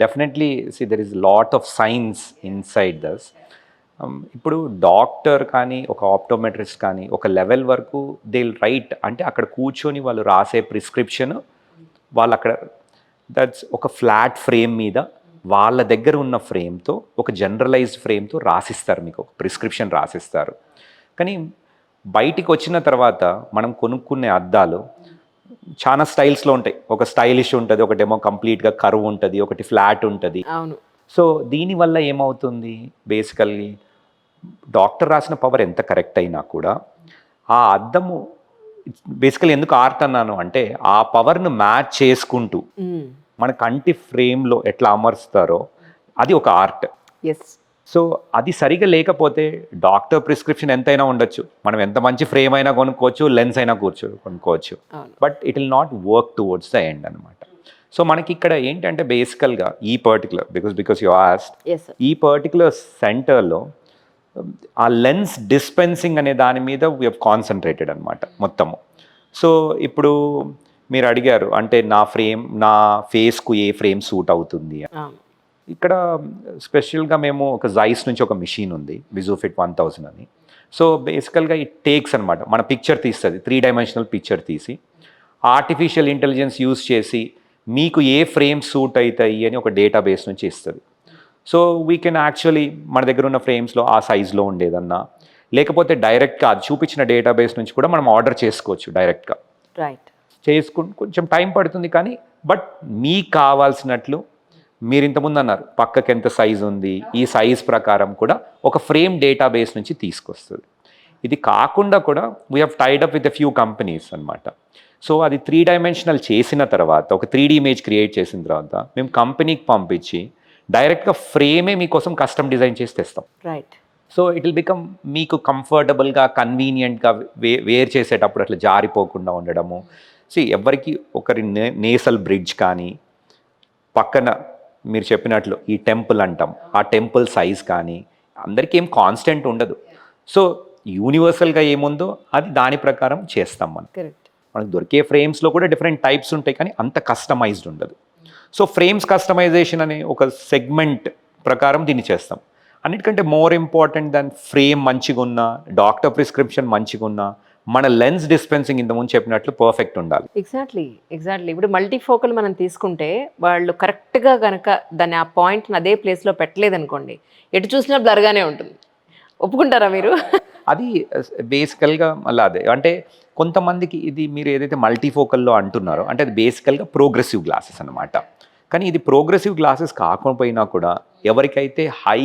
Definitely see there is lot of science inside thus. ఇప్పుడు doctor కానీ ఒక optometrist కానీ ఒక లెవెల్ వరకు దే రైట్, అంటే అక్కడ కూర్చొని వాళ్ళు రాసే ప్రిస్క్రిప్షన్ వాళ్ళు అక్కడ దట్స్ ఒక ఫ్లాట్ ఫ్రేమ్ మీద వాళ్ళ దగ్గర ఉన్న ఫ్రేమ్తో ఒక జనరలైజ్డ్ ఫ్రేమ్తో రాసిస్తారు, మీకు ఒక ప్రిస్క్రిప్షన్ రాసిస్తారు. కానీ బయటికి వచ్చిన తర్వాత మనం కొనుక్కునే అద్దాలు చాలా స్టైల్స్లో ఉంటాయి. ఒక స్టైలిష్ ఉంటుంది, ఒకటేమో కంప్లీట్గా కర్వ్ ఉంటుంది, ఒకటి ఫ్లాట్ ఉంటుంది. అవును. సో దీనివల్ల ఏమవుతుంది, బేసికల్లీ డాక్టర్ రాసిన పవర్ ఎంత కరెక్ట్ అయినా కూడా ఆ అద్దము బేసికల్లీ ఎందుకు ఆర్ట్ అన్నాను అంటే ఆ పవర్ను మ్యాచ్ చేసుకుంటూ మన కంటి ఫ్రేమ్లో ఎట్లా అమరుస్తారో అది ఒక ఆర్ట్. ఎస్. సో అది సరిగా లేకపోతే డాక్టర్ ప్రిస్క్రిప్షన్ ఎంతైనా ఉండొచ్చు, మనం ఎంత మంచి ఫ్రేమ్ అయినా కొనుక్కోవచ్చు, లెన్స్ అయినా కొనుక్కోవచ్చు, but it will not work towards the end అనమాట. సో మనకి ఇక్కడ ఏంటంటే బేసికల్గా ఈ పర్టికులర్ బికాస్ యు ఆస్క్డ్, ఈ పర్టికులర్ సెంటర్లో ఆ లెన్స్ డిస్పెన్సింగ్ అనే దాని మీద వీ హవ్ కాన్సన్ట్రేటెడ్ అనమాట మొత్తము. సో ఇప్పుడు మీరు అడిగారు అంటే నా ఫేస్కు ఏ ఫ్రేమ్ సూట్ అవుతుంది. ఇక్కడ స్పెషల్గా మేము ఒక జైస్ నుంచి ఒక మిషన్ ఉంది, విజుఫిట్ 1000 అని. సో బేసికల్గా ఇట్ టేక్స్ అనమాట, మన పిక్చర్ తీస్తుంది, 3 డైమెన్షనల్ పిక్చర్ తీసి ఆర్టిఫిషియల్ ఇంటెలిజెన్స్ యూస్ చేసి మీకు ఏ ఫ్రేమ్ సూట్ అవుతాయి అని ఒక డేటాబేస్ నుంచి ఇస్తుంది. సో వీ కెన్ యాక్చువల్లీ మన దగ్గర ఉన్న ఫ్రేమ్స్లో ఆ సైజులో ఉండేదన్నా, లేకపోతే డైరెక్ట్గా అది చూపించిన డేటాబేస్ నుంచి కూడా మనం ఆర్డర్ చేసుకోవచ్చు డైరెక్ట్గా. రైట్. చేసుకుంటూ కొంచెం టైం పడుతుంది కానీ బట్ మీకు కావాల్సినట్లు, మీరు ఇంతకుముందు అన్నారు పక్కకి ఎంత సైజు ఉంది, ఈ సైజ్ ప్రకారం కూడా ఒక ఫ్రేమ్ డేటాబేస్ నుంచి తీసుకొస్తుంది. ఇది కాకుండా కూడా we have tied up with a few companies అనమాట. సో అది 3 డైమెన్షనల్ చేసిన తర్వాత, ఒక 3D ఇమేజ్ క్రియేట్ చేసిన తర్వాత మేము కంపెనీకి పంపించి డైరెక్ట్గా ఫ్రేమే మీకోసం కస్టమ్ డిజైన్ చేసి తెస్తాం. Right. So it will become మీకు కంఫర్టబుల్గా కన్వీనియంట్గా వేర్ చేసేటప్పుడు అట్లా జారిపోకుండా ఉండడము. ఎవరికి ఒకరి నేసల్ బ్రిడ్జ్ కానీ, పక్కన మీరు చెప్పినట్లు ఈ టెంపుల్ అంటాం, ఆ టెంపుల్ సైజ్ కానీ అందరికీ ఏం కాన్స్టెంట్ ఉండదు. సో యూనివర్సల్గా ఏముందో అది దాని ప్రకారం చేస్తాం మనం. మనకు దొరికే ఫ్రేమ్స్లో కూడా డిఫరెంట్ టైప్స్ ఉంటాయి కానీ అంత కస్టమైజ్డ్ ఉండదు. సో ఫ్రేమ్స్ కస్టమైజేషన్ అనే ఒక సెగ్మెంట్ ప్రకారం దీన్ని చేస్తాం. అన్నిటికంటే మోర్ ఇంపార్టెంట్ దాన్ ఫ్రేమ్ మంచిగా ఉన్నా, డాక్టర్ ప్రిస్క్రిప్షన్ మంచిగా ఉన్నా, మన లెన్స్ డిస్పెన్సింగ్ ఇంతకుముందు చెప్పినట్లు పర్ఫెక్ట్ ఉండాలి. ఎగ్జాక్ట్లీ. ఇప్పుడు మల్టీఫోకల్ మనం తీసుకుంటే వాళ్ళు కరెక్ట్గా కనుక దాన్ని ఆ పాయింట్ని అదే ప్లేస్లో పెట్టలేదనుకోండి, ఎటు చూసినా బ్లర్గానే ఉంటుంది. ఒప్పుకుంటారా మీరు? అది బేసికల్గా మళ్ళీ అదే అంటే కొంతమందికి ఇది మీరు ఏదైతే మల్టీఫోకల్లో అంటున్నారో అంటే అది బేసికల్గా ప్రోగ్రెసివ్ గ్లాసెస్ అనమాట. కానీ ఇది ప్రోగ్రెసివ్ గ్లాసెస్ కాకపోయినా కూడా ఎవరికైతే హై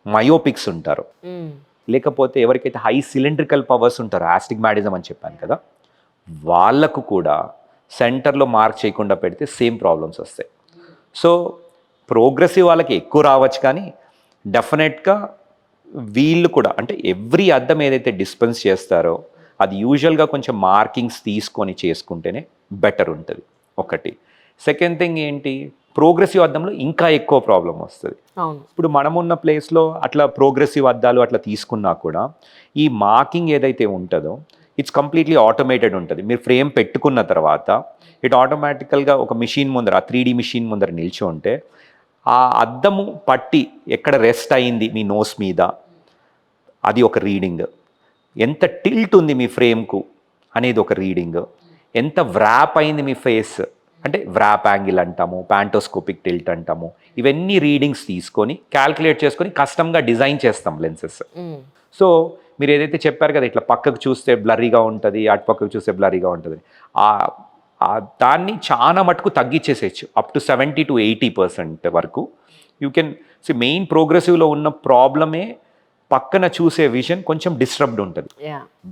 మయోపిక్స్ ఉంటారో, లేకపోతే ఎవరికైతే హై సిలిండ్రికల్ పవర్స్ ఉంటారో, ఆస్టిగ్మాటిజం అని చెప్పాను కదా, వాళ్ళకు కూడా సెంటర్లో మార్క్ చేయకుండా పెడితే సేమ్ ప్రాబ్లమ్స్ వస్తాయి. సో ప్రోగ్రెసివ్ వాళ్ళకి ఎక్కువ రావచ్చు కానీ డెఫినెట్గా వీళ్ళు కూడా అంటే ఎవ్రీ అద్దం ఏదైతే డిస్పెన్స్ చేస్తారో అది యూజువల్గా కొంచెం మార్కింగ్స్ తీసుకొని చేసుకుంటేనే బెటర్ ఉంటుంది ఒకటి. సెకండ్ థింగ్ ఏంటి, ప్రోగ్రెసివ్ అద్దంలో ఇంకా ఎక్కువ ప్రాబ్లం వస్తుంది. ఇప్పుడు మనమున్న ప్లేస్లో అట్లా ప్రోగ్రెసివ్ అద్దాలు అట్లా తీసుకున్నా కూడా ఈ మార్కింగ్ ఏదైతే ఉంటుందో ఇట్స్ కంప్లీట్లీ ఆటోమేటెడ్ ఉంటుంది. మీరు ఫ్రేమ్ పెట్టుకున్న తర్వాత ఇట్ ఆటోమేటికల్గా ఒక మిషన్ ముందర, ఆ 3D మిషన్ ముందర నిల్చుంటే ఆ అద్దము పట్టి ఎక్కడ రెస్ట్ అయింది మీ నోస్ మీద అది ఒక రీడింగ్, ఎంత టిల్ట్ ఉంది మీ ఫ్రేమ్కు అనేది ఒక రీడింగ్, ఎంత వ్రాప్ అయింది మీ ఫేస్ అంటే వ్రాప్ యాంగిల్ అంటాము, ప్యాంటోస్కోపిక్ టిల్ట్ అంటాము, ఇవన్నీ రీడింగ్స్ తీసుకొని క్యాల్కులేట్ చేసుకొని కస్టమ్గా డిజైన్ చేస్తాం లెన్సెస్. సో మీరు ఏదైతే చెప్పారు కదా ఇట్లా పక్కకు చూస్తే బ్లర్రీగా ఉంటుంది, అటు పక్కకు చూస్తే బ్లర్రీగా ఉంటుంది, దాన్ని చాలా మటుకు తగ్గించేసేయచ్చు అప్ టు 70 to 80% వరకు. యూ కెన్ మెయిన్ ప్రోగ్రెసివ్లో ఉన్న ప్రాబ్లమే పక్కన చూసే విజన్ కొంచెం డిస్టర్బ్డ్ ఉంటుంది.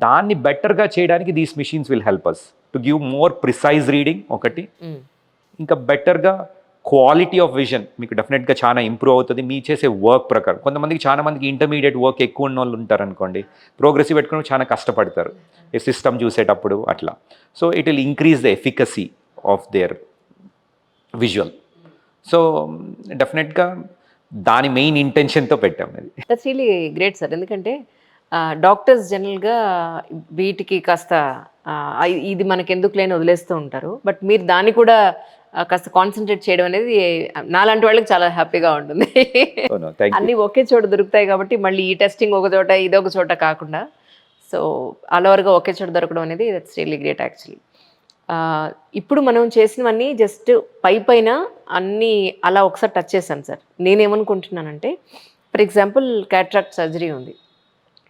దాన్ని బెటర్గా చేయడానికి these machines will help us to give more precise reading ఒకటి, ఇంకా బెటర్గా క్వాలిటీ ఆఫ్ విజన్ మీకు డెఫినెట్గా చాలా ఇంప్రూవ్ అవుతుంది మీ చేసే వర్క్ ప్రకారం. కొంతమందికి చాలా మందికి ఇంటర్మీడియట్ వర్క్ ఎక్కువ ఉన్న వాళ్ళు ఉంటారు అనుకోండి, ప్రోగ్రెసివ్ పెట్టుకుని చాలా కష్టపడతారు ఈ సిస్టమ్ చూసేటప్పుడు అట్లా. So it will increase the efficacy of their visual. So డెఫినెట్గా దాని మెయిన్ ఇంటెన్షన్తో పెట్టాం ఇది. That's really great sir. ఎందుకంటే డాక్టర్స్ జనరల్గా వీటికి కాస్త ఇది మనకెందుకు లేని వదిలేస్తూ ఉంటారు, బట్ మీరు దాన్ని కూడా కాస్త కాన్సన్ట్రేట్ చేయడం అనేది నాలాంటి వాళ్ళకి చాలా హ్యాపీగా ఉంటుంది. Thank you. అన్నీ ఒకే చోట దొరుకుతాయి కాబట్టి మళ్ళీ ఈ టెస్టింగ్ ఒక చోట ఇదొక చోట కాకుండా సో ఆల్ ఓవర్గా ఒకే చోట దొరకడం అనేది దట్స్ రియల్లీ గ్రేట్ యాక్చువల్లీ. ఇప్పుడు మనం చేసినవన్నీ జస్ట్ పైన అన్నీ అలా ఒకసారి టచ్ చేశాను సార్. నేనేమనుకుంటున్నానంటే ఫర్ ఎగ్జాంపుల్ క్యాట్రాక్ట్ సర్జరీ ఉంది,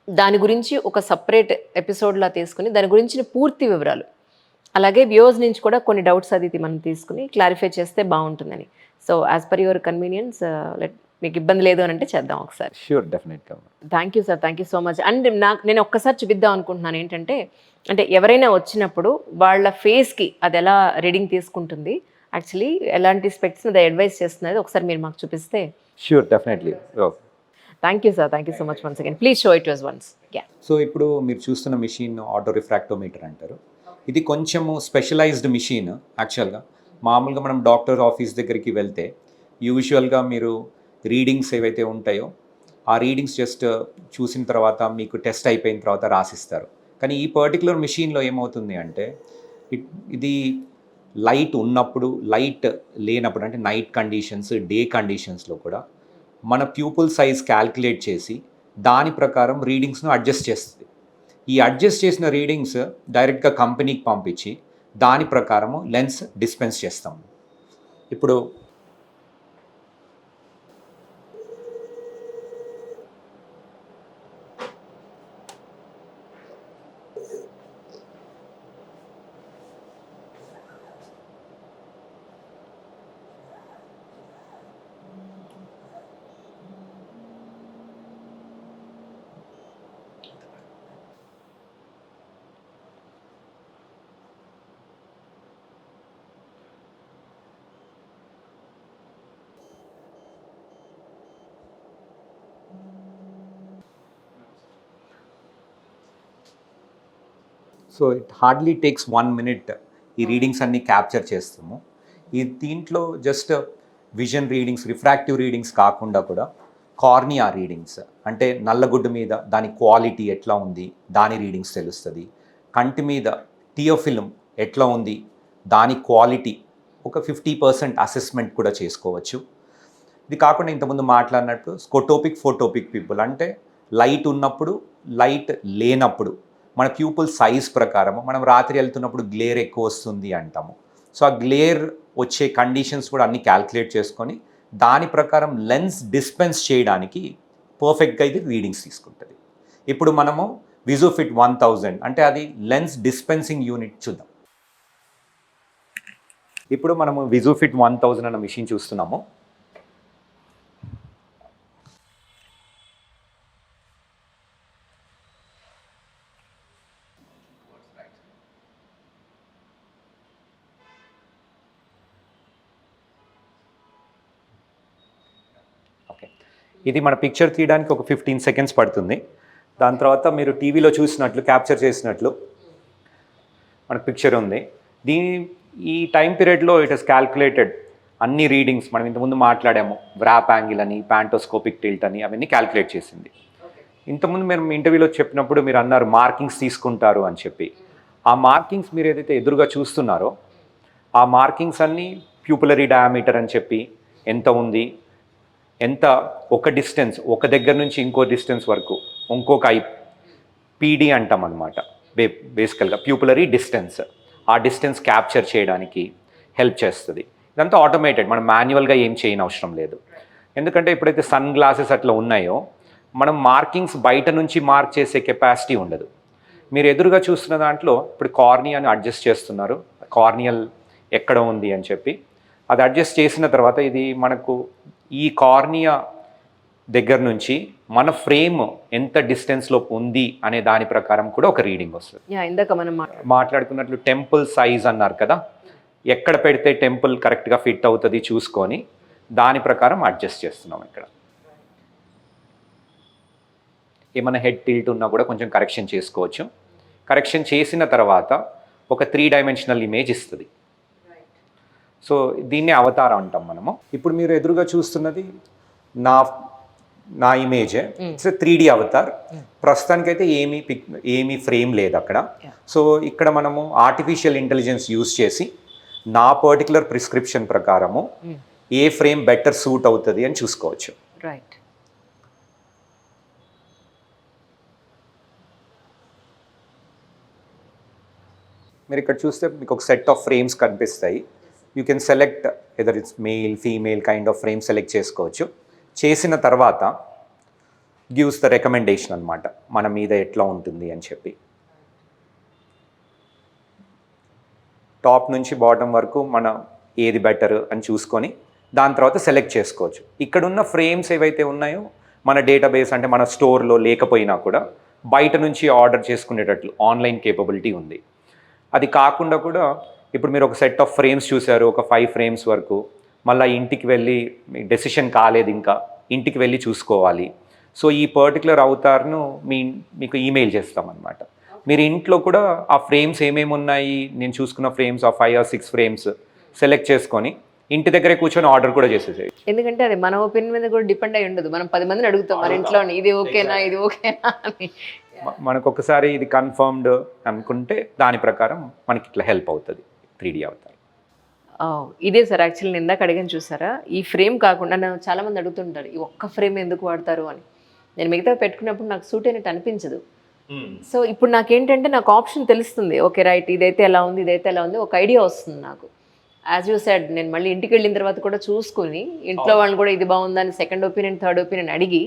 దాని గురించి ఒక సపరేట్ ఎపిసోడ్లా తీసుకుని దాని గురించిన పూర్తి వివరాలు, అలాగే వ్యూవర్స్ నుంచి కూడా కొన్ని డౌట్స్ అది మనం తీసుకుని క్లారిఫై చేస్తే బాగుంటుందని. So as per your convenience మీకు ఇబ్బంది లేదు అని అంటే చేద్దాం ఒకసారి. ష్యూర్, డెఫినెట్గా. Thank you sir, thank you so much. And నేను ఒక్కసారి చూపిద్దాం అనుకుంటున్నాను ఏంటంటే, అంటే ఎవరైనా వచ్చినప్పుడు వాళ్ళ ఫేస్కి అది ఎలా రీడింగ్ తీసుకుంటుంది, యాక్చువల్లీ ఎలాంటి స్పెక్ట్స్ అది అడ్వైస్ చేస్తున్నది ఒకసారి మీరు మాకు చూపిస్తే. Sure, definitely. Thank you sir, thank you so much once again. Please show it to us once. Yeah. So ఇప్పుడు మీరు చూస్తున్న మిషన్ ఆటో రిఫ్రాక్టోమీటర్ అంటారు. ఇది కొంచెము స్పెషలైజ్డ్ మిషన్. యాక్చువల్గా మామూలుగా మనం డాక్టర్ ఆఫీస్ దగ్గరికి వెళ్తే యూజువల్గా మీరు రీడింగ్స్ ఏవైతే ఉంటాయో ఆ రీడింగ్స్ జస్ట్ చూసిన తర్వాత మీకు టెస్ట్ అయిపోయిన తర్వాత రాసిస్తారు. కానీ ఈ పర్టికులర్ మిషన్లో ఏమవుతుంది అంటే ఇది లైట్ ఉన్నప్పుడు, లైట్ లేనప్పుడు, అంటే నైట్ కండిషన్స్, డే కండిషన్స్లో కూడా మన ప్యూపుల్ సైజ్ క్యాల్కులేట్ చేసి దాని ప్రకారం రీడింగ్స్ను అడ్జస్ట్ చేస్తుంది. ఈ అడ్జస్ట్ చేసిన రీడింగ్స్ డైరెక్ట్గా కంపెనీకి పంపించి దాని ప్రకారము లెన్స్ డిస్పెన్స్ చేస్తాం. ఇప్పుడు so it hardly takes 1 minute ఈ రీడింగ్స్ అన్నీ క్యాప్చర్ చేస్తాము. దీంట్లో just vision readings, refractive readings కాకుండా కూడా కార్నియా రీడింగ్స్, అంటే నల్లగుడ్డు మీద దాని క్వాలిటీ ఎట్లా ఉంది దాని రీడింగ్స్ తెలుస్తుంది. కంటి మీద టియోఫిల్మ్ ఎట్లా ఉంది దాని క్వాలిటీ ఒక 50% అసెస్మెంట్ కూడా చేసుకోవచ్చు. ఇది కాకుండా ఇంతకుముందు మాట్లాడినట్టు స్కోటోపిక్, ఫోటోపిక్ పీపుల్, అంటే లైట్ ఉన్నప్పుడు, లైట్ లేనప్పుడు మన ప్యూపుల్ సైజ్ ప్రకారము మనం రాత్రి వెళ్తున్నప్పుడు గ్లేర్ ఎక్కువ వస్తుంది అంటాము. సో ఆ గ్లేర్ వచ్చే కండిషన్స్ కూడా అన్నీ క్యాల్కులేట్ చేసుకొని దాని ప్రకారం లెన్స్ డిస్పెన్స్ చేయడానికి పర్ఫెక్ట్గా ఇది రీడింగ్స్ తీసుకుంటుంది. ఇప్పుడు మనము విజుఫిట్ 1000 అంటే అది లెన్స్ డిస్పెన్సింగ్ యూనిట్ చూద్దాం. ఇప్పుడు మనము విజుఫిట్ 1000 అన్న మిషన్ చూస్తున్నాము. ఇది మన పిక్చర్ తీయడానికి ఒక 15 seconds పడుతుంది. దాని తర్వాత మీరు టీవీలో చూసినట్లు క్యాప్చర్ చేసినట్లు మన పిక్చర్ ఉంది. ఈ టైం పీరియడ్లో ఇట్ ఇస్ క్యాల్కులేటెడ్ అన్ని రీడింగ్స్ మనం ఇంతకుముందు మాట్లాడాము, వ్రాప్ యాంగిల్ అని, ప్యాంటోస్కోపిక్ టిల్ట్ అని, అవన్నీ క్యాల్కులేట్ చేసింది. ఇంతకుముందు మేము ఇంటర్వ్యూలో చెప్పినప్పుడు మీరు అన్నారు మార్కింగ్స్ తీసుకుంటారు అని చెప్పి. ఆ మార్కింగ్స్ మీరు ఏదైతే ఎదురుగా చూస్తున్నారో ఆ మార్కింగ్స్ అన్నీ ప్యూపులరీ డయామీటర్ అని చెప్పి ఎంత ఉంది, ఎంత ఒక డిస్టెన్స్, ఒక దగ్గర నుంచి ఇంకో డిస్టెన్స్ వరకు, ఇంకొక పీడీ అంటాం అనమాట. బేసికల్గా ప్యూపులరీ డిస్టెన్స్, ఆ డిస్టెన్స్ క్యాప్చర్ చేయడానికి హెల్ప్ చేస్తుంది. ఇదంతా ఆటోమేటెడ్, మనం మాన్యువల్గా ఏం చేయని అవసరం లేదు. ఎందుకంటే ఎప్పుడైతే సన్ గ్లాసెస్ అట్లా ఉన్నాయో మనం మార్కింగ్స్ బయట నుంచి మార్క్ చేసే కెపాసిటీ ఉండదు. మీరు ఎదురుగా చూస్తున్న దాంట్లో ఇప్పుడు కార్నియాని అడ్జస్ట్ చేస్తున్నారు, కార్నియల్ ఎక్కడ ఉంది అని చెప్పి. అది అడ్జస్ట్ చేసిన తర్వాత ఇది మనకు ఈ కార్నియా దగ్గర నుంచి మన ఫ్రేమ్ ఎంత డిస్టెన్స్లో ఉంది అనే దాని ప్రకారం కూడా ఒక రీడింగ్ వస్తుంది. ఇందాక మనం మాట్లాడుకున్నట్లు టెంపుల్ సైజ్ అన్నారు కదా, ఎక్కడ పెడితే టెంపుల్ కరెక్ట్గా ఫిట్ అవుతుంది చూసుకొని దాని ప్రకారం అడ్జస్ట్ చేస్తున్నాం. ఇక్కడ ఏమైనా హెడ్ టిల్ట్ ఉన్నా కూడా కొంచెం కరెక్షన్ చేసుకోవచ్చు. కరెక్షన్ చేసిన తర్వాత ఒక 3-dimensional ఇమేజ్ ఇస్తుంది. సో దీన్ని అవతారం అంటాం మనము. ఇప్పుడు మీరు ఎదురుగా చూస్తున్నది నా ఇమేజే, ఇట్స్ 3D అవతార్. ప్రస్తుతానికైతే ఏమీ ఫ్రేమ్ లేదు అక్కడ. సో ఇక్కడ మనము ఆర్టిఫిషియల్ ఇంటెలిజెన్స్ యూజ్ చేసి నా పర్టికులర్ ప్రిస్క్రిప్షన్ ప్రకారము ఏ ఫ్రేమ్ బెటర్ సూట్ అవుతుంది అని చూసుకోవచ్చు. రైట్. మీరు ఇక్కడ చూస్తే మీకు ఒక సెట్ ఆఫ్ ఫ్రేమ్స్ కనిపిస్తాయి. You can select either it's male female kind of frame select చేసుకోవచ్చు. చేసిన తర్వాత గివ్స్ ద రికమెండేషన్ అనమాట, మన మీద ఎట్లా ఉంటుంది అని చెప్పి. టాప్ నుంచి బాటమ్ వరకు మన ఏది బెటర్ అని చూసుకొని దాని తర్వాత సెలెక్ట్ చేసుకోవచ్చు. ఇక్కడున్న ఫ్రేమ్స్ ఏవైతే ఉన్నాయో మన డేటాబేస్ అంటే మన స్టోర్లో లేకపోయినా కూడా బయట నుంచి ఆర్డర్ చేసుకునేటట్లు ఆన్లైన్ కేపబిలిటీ ఉంది. అది కాకుండా కూడా ఇప్పుడు మీరు ఒక సెట్ ఆఫ్ ఫ్రేమ్స్ చూశారు, ఒక 5 ఫ్రేమ్స్ వరకు, మళ్ళీ ఇంటికి వెళ్ళి డెసిషన్ కాలేదు, ఇంకా ఇంటికి వెళ్ళి చూసుకోవాలి. సో ఈ పర్టికులర్ అవతార్ను మీకు ఈమెయిల్ చేస్తామన్నమాట. మీరు ఇంట్లో కూడా ఆ ఫ్రేమ్స్ ఏమేమి ఉన్నాయి, నేను చూసుకున్న ఫ్రేమ్స్ ఆ 5 or 6 ఫ్రేమ్స్ సెలెక్ట్ చేసుకొని ఇంటి దగ్గరే కూర్చొని ఆర్డర్ కూడా చేసేసాయి. ఎందుకంటే అది మన ఒపీనియన్ మీద కూడా డిపెండ్ అయి ఉండదు. మనం 10 మందిని అడుగుతాం మన ఇంట్లో ఇది ఓకేనా ఇది ఓకేనా అని. మనకు ఒకసారి ఇది కన్ఫర్మ్డ్ అనుకుంటే దాని ప్రకారం మనకి ఇట్లా హెల్ప్ అవుతుంది 3D అవతార్. ఇదే సార్ యాక్చువల్లీ నేను ఇందాక అడిగాను చూసారా, ఈ ఫ్రేమ్ కాకుండా నన్ను చాలామంది అడుగుతుంటారు ఈ ఒక్క ఫ్రేమ్ ఎందుకు వాడతారు అని. నేను మిగతా పెట్టుకున్నప్పుడు నాకు సూట్ అయినట్టు అనిపించదు. సో ఇప్పుడు నాకేంటంటే నాకు ఆప్షన్ తెలుస్తుంది, ఓకే రైట్ ఇదైతే ఎలా ఉంది ఇదైతే ఎలా ఉంది, ఒక ఐడియా వస్తుంది నాకు. యాజ్ యూ సెడ్ నేను మళ్ళీ ఇంటికి వెళ్ళిన తర్వాత కూడా చూసుకుని ఇంట్లో వాళ్ళని కూడా ఇది బాగుందని సెకండ్ ఒపీనియన్ థర్డ్ ఒపీనియన్ అడిగి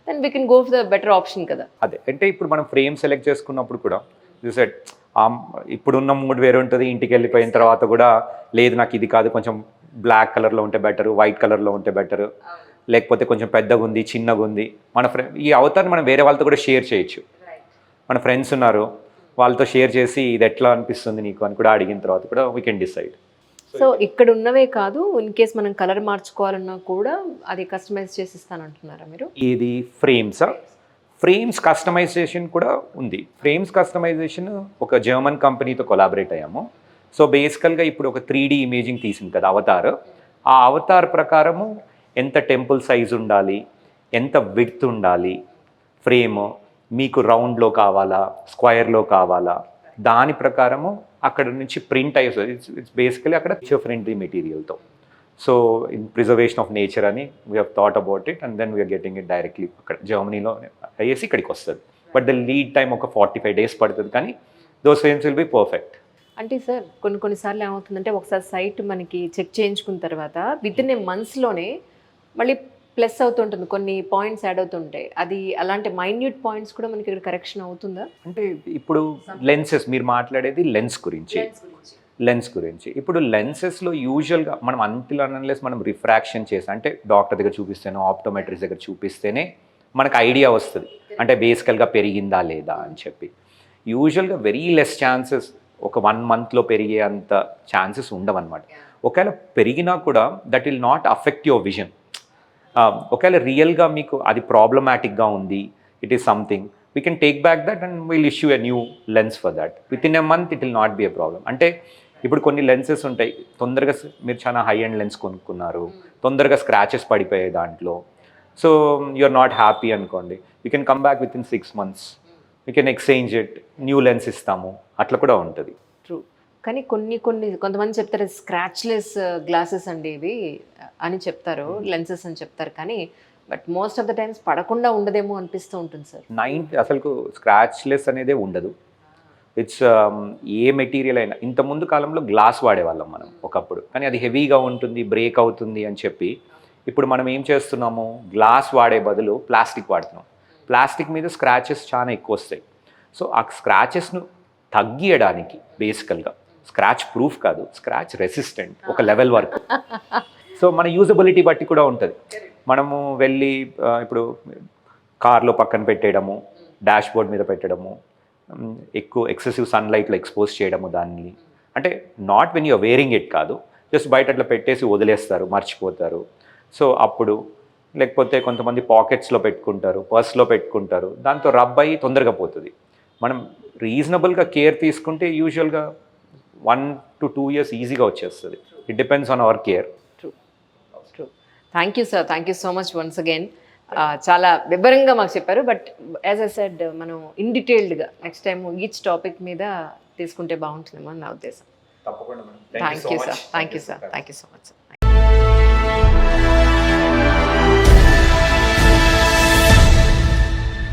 then we can go for the better option కదా. అదే అంటే ఇప్పుడు మనం ఫ్రేమ్ సెలెక్ట్ చేసుకున్నప్పుడు కూడా యూ సెడ్ ఇప్పుడున్న మూడ్ వేరే ఉంటుంది, ఇంటికి వెళ్ళిపోయిన తర్వాత కూడా లేదు నాకు ఇది కాదు, కొంచెం బ్లాక్ కలర్లో ఉంటే బెటర్, వైట్ కలర్లో ఉంటే బెటర్, లేకపోతే కొంచెం పెద్దగా ఉంది చిన్నగా ఉంది. మన ఈ అవతారం మనం వేరే వాళ్ళతో కూడా షేర్ చేయొచ్చు. మన ఫ్రెండ్స్ ఉన్నారు వాళ్ళతో షేర్ చేసి ఇది ఎట్లా అనిపిస్తుంది నీకు అని కూడా అడిగిన తర్వాత కూడా వీ కెన్ డిసైడ్. సో ఇక్కడ ఉన్నవే కాదు, ఇన్ కేస్ మనం కలర్ మార్చుకోవాలన్నా కూడా అది కస్టమైజ్ చేసి ఇస్తానంటున్నారా మీరు? ఇది ఫ్రేమ్స్ కస్టమైజేషన్ కూడా ఉంది. ఫ్రేమ్స్ కస్టమైజేషన్ ఒక జర్మన్ కంపెనీతో కొలాబరేట్ అయ్యాము. సో బేసికల్గా ఇప్పుడు ఒక 3D ఇమేజింగ్ తీసింది కదా అవతార్, ఆ అవతార్ ప్రకారము ఎంత టెంపుల్ సైజ్ ఉండాలి, ఎంత విడ్త్ ఉండాలి, ఫ్రేమ్ మీకు రౌండ్లో కావాలా స్క్వైర్లో కావాలా, దాని ప్రకారము అక్కడ నుంచి ప్రింట్ అయ్యేది. ఇట్స్ బేసికలీ అక్కడ పిక్చర్ ఫ్రెండ్లీ మెటీరియల్తో. So in preservation of nature అని we have thought about it and then we're getting it directly అక్కడ జర్మనీలో అయ్యేసి ఇక్కడికి వస్తుంది. బట్ ద లీడ్ టైం ఒక 45 days పడుతుంది, కానీ those frames will be perfect. అంటే సార్ కొన్నిసార్లు ఏమవుతుందంటే ఒకసారి సైట్ మనకి చెక్ చేయించుకున్న తర్వాత విత్ ఇన్ ఏ మంత్స్లోనే మళ్ళీ ప్లస్ అవుతుంటుంది, కొన్ని పాయింట్స్ యాడ్ అవుతుంటాయి. అది అలాంటి మైన్యూట్ పాయింట్స్ కూడా మనకి ఇక్కడ కరెక్షన్ అవుతుందా? అంటే ఇప్పుడు లెన్సెస్ మీరు మాట్లాడేది లెన్స్ గురించి. ఇప్పుడు లెన్సెస్లో యూజువల్గా మనం అన్లెస్ మనం రిఫ్రాక్షన్ చేసి అంటే డాక్టర్ దగ్గర చూపిస్తేనో ఆప్టోమెట్రిస్ట్ దగ్గర చూపిస్తేనే మనకు ఐడియా వస్తుంది అంటే బేసికల్గా పెరిగిందా లేదా అని చెప్పి. యూజువల్గా వెరీ లెస్ ఛాన్సెస్, ఒక 1 monthలో పెరిగే అంత ఛాన్సెస్ ఉండవన్నమాట. ఒకవేళ పెరిగినా కూడా that will not affect your vision. ఒకవేళ రియల్గా మీకు అది ప్రాబ్లమాటిక్గా ఉంది, it is something we can take back that and will issue a new lens for that. With in a month it will not be a problem. అంటే ఇప్పుడు కొన్ని lenses ఉంటాయి తొందరగా, మీరు చాలా హై అండ్ లెన్స్ కొనుక్కున్నారు, తొందరగా స్క్రాచెస్ పడిపోయాయి దాంట్లో, so you are not happy అనుకోండి, you can come back with in 6 months, you can exchange it, new lens ఇస్తాము, అట్లా కూడా ఉంటుంది. ట్రూ. కానీ కొంతమంది చెప్తారు స్క్రాచ్లెస్ గ్లాసెస్ అండి ఇవి అని చెప్తారు, లెన్సెస్ అని చెప్తారు, కానీ but most of the times పడకుండా ఉండదేమో అనిపిస్తూ ఉంటుంది సార్. అసలు స్క్రాచ్లెస్ అనేదే ఉండదు. ఇట్స్ ఏ మెటీరియల్ అయినా, ఇంతకుముందు కాలంలో గ్లాస్ వాడేవాళ్ళం మనం ఒకప్పుడు, కానీ అది హెవీగా ఉంటుంది బ్రేక్ అవుతుంది అని చెప్పి ఇప్పుడు మనం ఏం చేస్తున్నాము, గ్లాస్ వాడే బదులు ప్లాస్టిక్ వాడుతున్నాం. ప్లాస్టిక్ మీద స్క్రాచెస్ చాలా ఎక్కువ వస్తాయి. సో ఆ స్క్రాచెస్ను తగ్గియడానికి బేసికల్గా స్క్రాచ్ ప్రూఫ్ కాదు, స్క్రాచ్ రెసిస్టెంట్ ఒక లెవెల్ వరకు. సో మన యూజబిలిటీ బట్టి కూడా ఉంటుంది. మనము వెళ్ళి ఇప్పుడు కార్లో పక్కన పెట్టేయడము, డాష్ బోర్డ్ మీద పెట్టడము, ఎక్కువ ఎక్సెసివ్ సన్లైట్లో ఎక్స్పోజ్ చేయడము దాన్ని, అంటే not when you're wearing it కాదు, జస్ట్ బయట అట్లా పెట్టేసి వదిలేస్తారు, మర్చిపోతారు. సో అప్పుడు లేకపోతే కొంతమంది పాకెట్స్లో పెట్టుకుంటారు, పర్స్లో పెట్టుకుంటారు, దాంతో రబ్ అయ్యి తొందరగా పోతుంది. మనం రీజనబుల్గా కేర్ తీసుకుంటే యూజువల్గా 1 to 2 years ఈజీగా వచ్చేస్తుంది. It depends on hour care. True. Thank you sir, thank you so much once again. చాలా వివరంగా మాకు చెప్పారు. బట్ యాజ్ ఐ సెడ్ మనం ఇన్ డీటెయిల్డ్గా నెక్స్ట్ టైం ఈచ్ టాపిక్ మీద తీసుకుంటే బాగుంటుందేమో అని నా ఉద్దేశం. తప్పకుండా madam. Thank you sir, thank you sir, thank you so much sir.